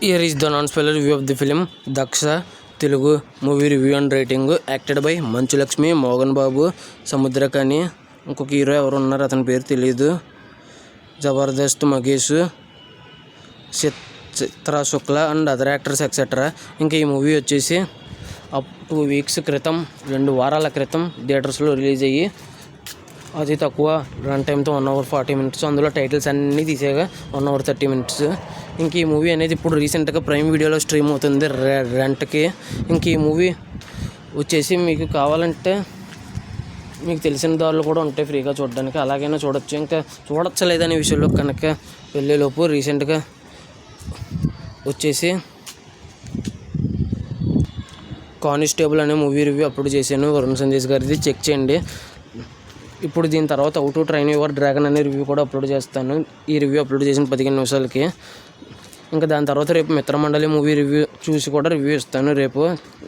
Here is the non-spoiler review of the film Daksha Telugu movie review and rating. Acted by Manchu Lakshmi, Mogan Babu, Samudrakani, ఇంకొక hero ఎవరు ఉన్నారు అతని పేరు తెలియదు. Jabardasth Magesh, Chitra Shukla and other actors etcetera. ఇంకా ఈ movie వచ్చేసి 2 weeks క్రితం, 2 వారాల క్రితం థియేటర్స్లో రిలీజ్ అయ్యి అది తక్కువ రన్ టైంతో 1 hour 40 minutes. అందులో టైటిల్స్ అన్నీ తీసేగా 1 hour 30 minutes. ఇంక ఈ మూవీ అనేది ఇప్పుడు రీసెంట్గా ప్రైమ్ వీడియోలో స్ట్రీమ్ అవుతుంది రెంట్కి. ఇంక ఈ మూవీ వచ్చేసి మీకు కావాలంటే మీకు తెలిసిన దారులు కూడా ఉంటాయి ఫ్రీగా చూడడానికి, అలాగైనా చూడొచ్చు. ఇంకా చూడొచ్చలేదనే విషయంలో కనుక వెళ్ళేలోపు రీసెంట్గా వచ్చేసి కానిస్టేబుల్ అనే మూవీ రివ్యూ అప్లోడ్ చేశాను వరుణ్ సందేశ్ గారిది, చెక్ చేయండి. ఇప్పుడు దీని తర్వాత how to train your dragon అనే రివ్యూ కూడా అప్లోడ్ చేస్తాను. ఈ రివ్యూ అప్లోడ్ చేసిన 15 నిమిషాలకి. ఇంకా దాని తర్వాత రేపు మిత్రమండలి మూవీ రివ్యూ చూసి కూడా రివ్యూ ఇస్తాను. రేపు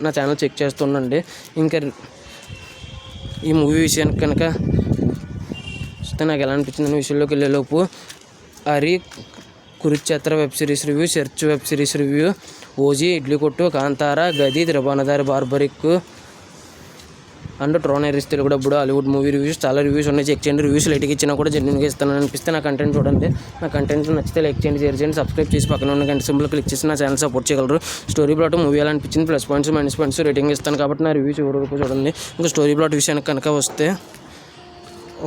నా ఛానల్ చెక్ చేస్తుండండి. ఇంకా ఈ మూవీ విషయానికి కనుక వస్తే నాకు ఎలా అనిపించింది అనే విషయంలోకి వెళ్ళేలోపు Hari Kurukshetra web series review, search web series review, OG, Idli Kottu, Kantara, గది, Tribanadhari, Barbarik and Tron Ares Telugu డబ్బుడు, హాలీవుడ్ మూవీ రివ్యూస్, చాలా రివ్యూస్ ఉన్నాయి. చెక్ చేయండి. రివ్యూస్ లైట్గా ఇచ్చినా కూడా జెన్యూన్గా ఇస్తానని అనిపిస్తే నా కంటెంట్ చూడండి. నా కంటెంట్ నచ్చితే లైక్ చేయండి, షేర్ చేయండి, సబ్స్క్రైబ్ చేసి పక్కన ఉన్న గంట సింబల్ క్లిక్ చేసి నా ఛానల్ సపోర్ట్ చేయగలరు. స్టోరీ ప్లాట్ మూవీ ఎలా అనిపించింది, plus points minus points rating ఇస్తాను కాబట్టి నా రివ్యూస్ ఎవరి వరకు చూడండి. ఇంకా స్టోరీ ప్లాట్ విషయానికి కనుక వస్తే,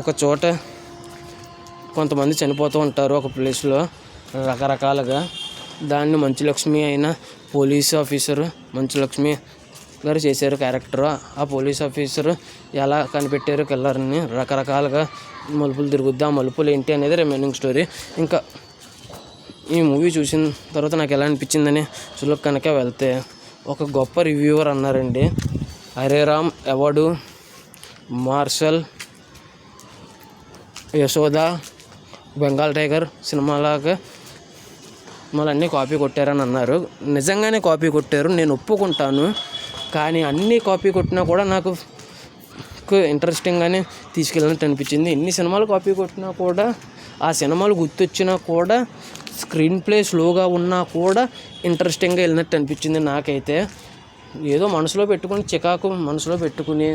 ఒక చోట కొంతమంది చనిపోతూ ఉంటారు ఒక ప్లేస్లో రకరకాలుగా. దాన్ని మంచు లక్ష్మి అయిన పోలీస్ ఆఫీసరు మంచు లక్ష్మి గారు చేశారు క్యారెక్టర్. ఆ పోలీస్ ఆఫీసరు ఎలా కనిపెట్టారు కిల్లర్ని, రకరకాలుగా మలుపులు తిరుగుద్ది. ఆ మలుపులు ఏంటి అనేది రిమైనింగ్ స్టోరీ. ఇంకా ఈ మూవీ చూసిన తర్వాత నాకు ఎలా అనిపించిందని సులువు కనుక వెళ్తే, ఒక గొప్ప రివ్యూవర్ అన్నారండి, Hareram award, Marshal, Yashoda, Bengal tiger సినిమాలాగా మళ్ళీ కాపీ కొట్టారని అన్నారు. నిజంగానే కాపీ కొట్టారు, నేను ఒప్పుకుంటాను. కానీ అన్నీ కాపీ కొట్టినా కూడా నాకు ఇంట్రెస్టింగ్గానే తీసుకెళ్ళినట్టు అనిపించింది. ఎన్ని సినిమాలు కాపీ కొట్టినా కూడా, ఆ సినిమాలు గుర్తొచ్చినా కూడా, స్క్రీన్ ప్లే స్లోగా ఉన్నా కూడా ఇంట్రెస్టింగ్గా వెళ్ళినట్టు అనిపించింది నాకైతే. ఏదో మనసులో పెట్టుకుని చికాకు మనసులో పెట్టుకుని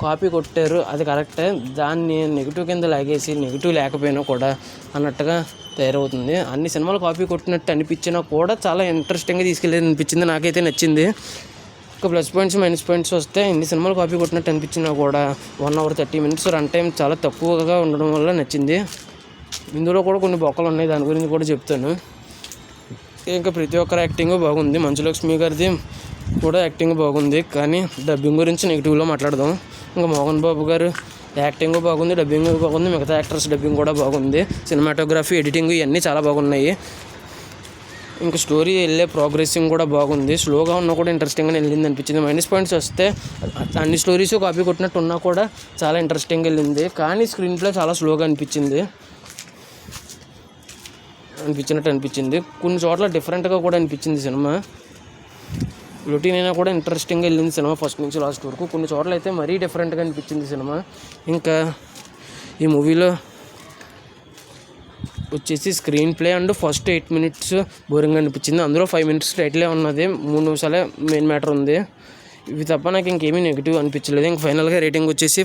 కాపీ కొట్టారు, అది కరెక్టే. దాన్ని నెగిటివ్ కింద లాగేసి నెగిటివ్ లేకపోయినా కూడా అన్నట్టుగా తయారవుతుంది. అన్ని సినిమాలు కాపీ కొట్టినట్టు అనిపించినా కూడా చాలా ఇంట్రెస్టింగ్గా తీసుకెళ్ళేది అనిపించింది, నాకైతే నచ్చింది. ఇంకా ప్లస్ పాయింట్స్ మైనస్ పాయింట్స్ వస్తే, ఇన్ని సినిమాలు కాపీ కొట్టినట్టు అనిపించినా కూడా 1 hour 30 minutes రన్ టైం చాలా తక్కువగా ఉండడం వల్ల నచ్చింది. ఇందులో కూడా కొన్ని బొక్కలు ఉన్నాయి, దాని గురించి కూడా చెప్తాను. ఇంకా ప్రతి ఒక్కరి యాక్టింగ్ బాగుంది. మంచు లక్ష్మి గారిది కూడా యాక్టింగ్ బాగుంది. కానీ డబ్బింగ్ గురించి నెగిటివ్లో మాట్లాడదాం. ఇంకా మోహన్ బాబు గారు యాక్టింగ్ బాగుంది, డబ్బింగ్ బాగుంది, మిగతా యాక్టర్స్ డబ్బింగ్ కూడా బాగుంది. సినిమాటోగ్రఫీ, ఎడిటింగ్ ఇవన్నీ చాలా బాగున్నాయి. ఇంకా స్టోరీ వెళ్ళే ప్రోగ్రెసింగ్ కూడా బాగుంది. స్లోగా ఉన్నా కూడా ఇంట్రెస్టింగ్గా వెళ్ళింది అనిపించింది. మైనస్ పాయింట్స్ వస్తే, అన్ని స్టోరీస్ కాపీ కొట్టినట్టు ఉన్నా కూడా చాలా ఇంట్రెస్టింగ్గా వెళ్ళింది. కానీ స్క్రీన్ ప్లే చాలా స్లోగా అనిపించింది. కొన్ని చోట్ల డిఫరెంట్గా కూడా అనిపించింది సినిమా. రొటీన్ అయినా కూడా ఇంట్రెస్టింగ్గా వెళ్ళింది సినిమా ఫస్ట్ నుంచి లాస్ట్ వరకు. కొన్ని చోట్ల అయితే మరీ డిఫరెంట్గా అనిపించింది సినిమా. ఇంకా ఈ మూవీలో వచ్చేసి screen play and first 8 minutes బోరింగ్గా అనిపించింది. అందులో 5 minutes టైటిలే ఉన్నది, 3 నిమిషాలే మెయిన్ మ్యాటర్ ఉంది. ఇవి తప్ప నాకు ఇంకేమీ నెగిటివ్ అనిపించలేదు. ఇంక ఫైనల్గా రేటింగ్ వచ్చేసి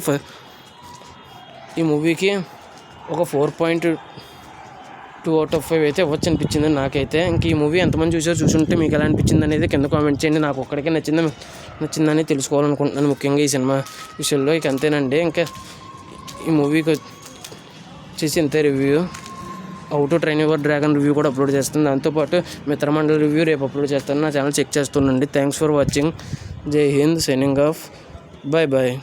ఈ మూవీకి ఒక 4.2 out of 5 అయితే ఇవ్వచ్చు అనిపించింది నాకైతే. ఇంక ఈ మూవీ ఎంతమంది చూసుంటే మీకు ఎలా అనిపించింది అనేది కింద కామెంట్ చేయండి. నాకు ఒక్కడికే నచ్చిందని తెలుసుకోవాలనుకుంటున్నాను ముఖ్యంగా ఈ సినిమా విషయంలో. ఇక అంతేనండి. ఇంకా ఈ మూవీకి వచ్చేసి ఇంతే review. How to train your dragon review కూడా అప్లోడ్ చేస్తాను. దాంతోపాటు మిత్రమండలి రివ్యూ రేపు అప్లోడ్ చేస్తాను. నా ఛానల్ చెక్ చేస్తుండండి. Thanks for watching. జై హింద్, సైనింగ్ ఆఫ్. Bye bye.